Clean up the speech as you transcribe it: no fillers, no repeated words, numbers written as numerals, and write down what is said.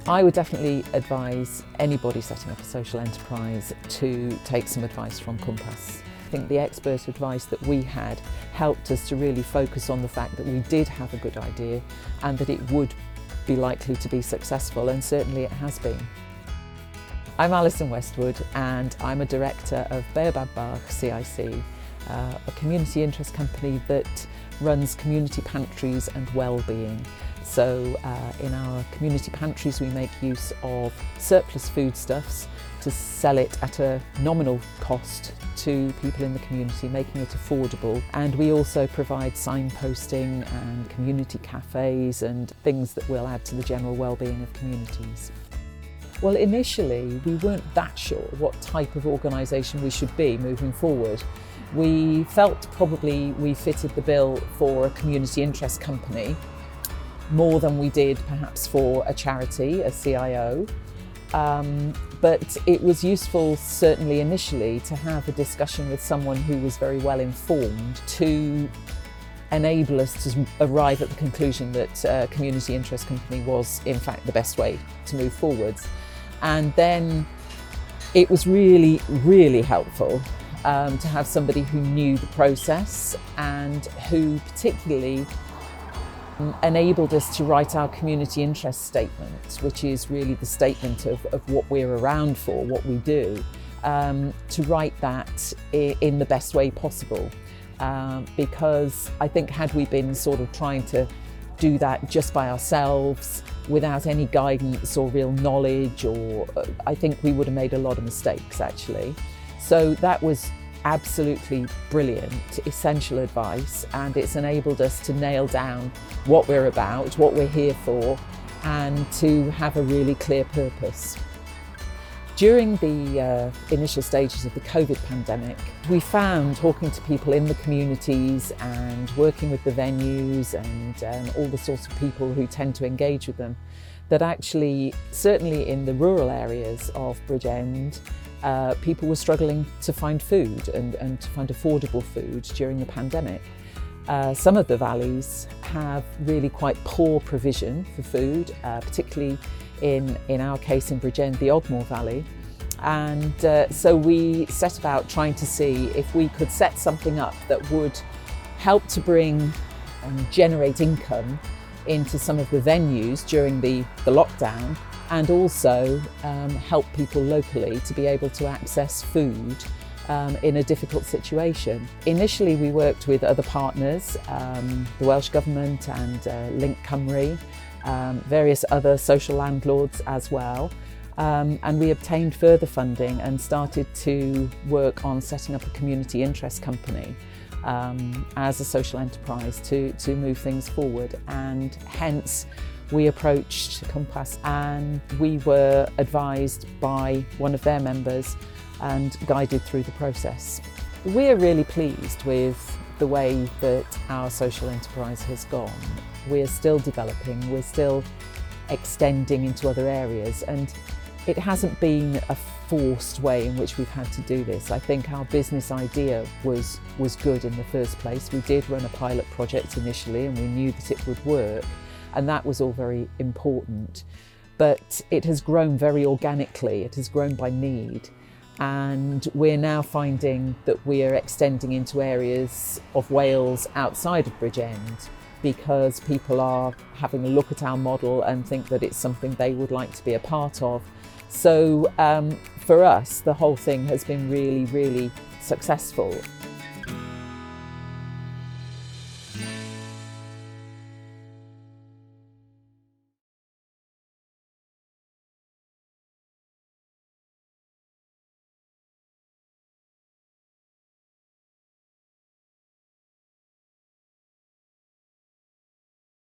I would definitely advise anybody setting up a social enterprise to take some advice from Compass. I think the expert advice that we had helped us to really focus on the fact that we did have a good idea and that it would be likely to be successful, and certainly it has been. I'm Alison Westwood and I'm a director of Baobab Bach CIC, a community interest company that runs community pantries and well-being. So in our community pantries we make use of surplus foodstuffs to sell it at a nominal cost to people in the community, making it affordable. And we also provide signposting and community cafes and things that will add to the general well-being of communities. Well, initially we weren't that sure what type of organisation we should be moving forward. We felt probably we fitted the bill for a community interest company more than we did perhaps for a charity, a CIO. But it was useful certainly initially to have a discussion with someone who was very well informed to enable us to arrive at the conclusion that a community interest company was in fact the best way to move forwards. And then it was really, really helpful to have somebody who knew the process and who particularly enabled us to write our community interest statement, which is really the statement of what we're around for, what we do, to write that in the best way possible. Because I think had we been sort of trying to do that just by ourselves without any guidance or real knowledge, or I think we would have made a lot of mistakes actually. So that was absolutely brilliant, essential advice, and it's enabled us to nail down what we're about, what we're here for, and to have a really clear purpose. During the initial stages of the COVID pandemic, we found, talking to people in the communities and working with the venues and all the sorts of people who tend to engage with them, that actually, certainly in the rural areas of Bridgend, people were struggling to find food and to find affordable food during the pandemic. Some of the valleys have really quite poor provision for food, particularly in our case in Bridgend, the Ogmore Valley. And so we set about trying to see if we could set something up that would help to bring and generate income into some of the venues during the lockdown, and also help people locally to be able to access food in a difficult situation. Initially we worked with other partners, the Welsh Government and Link Cymru, various other social landlords as well, and we obtained further funding and started to work on setting up a community interest company as a social enterprise to move things forward, and hence we approached Compass and we were advised by one of their members and guided through the process. We're really pleased with the way that our social enterprise has gone. We're still developing, we're still extending into other areas, and it hasn't been a forced way in which we've had to do this. I think our business idea was good in the first place. We did run a pilot project initially and we knew that it would work, and that was all very important. But it has grown very organically, it has grown by need. And we're now finding that we are extending into areas of Wales outside of Bridgend because people are having a look at our model and think that it's something they would like to be a part of. So for us, the whole thing has been really, really successful.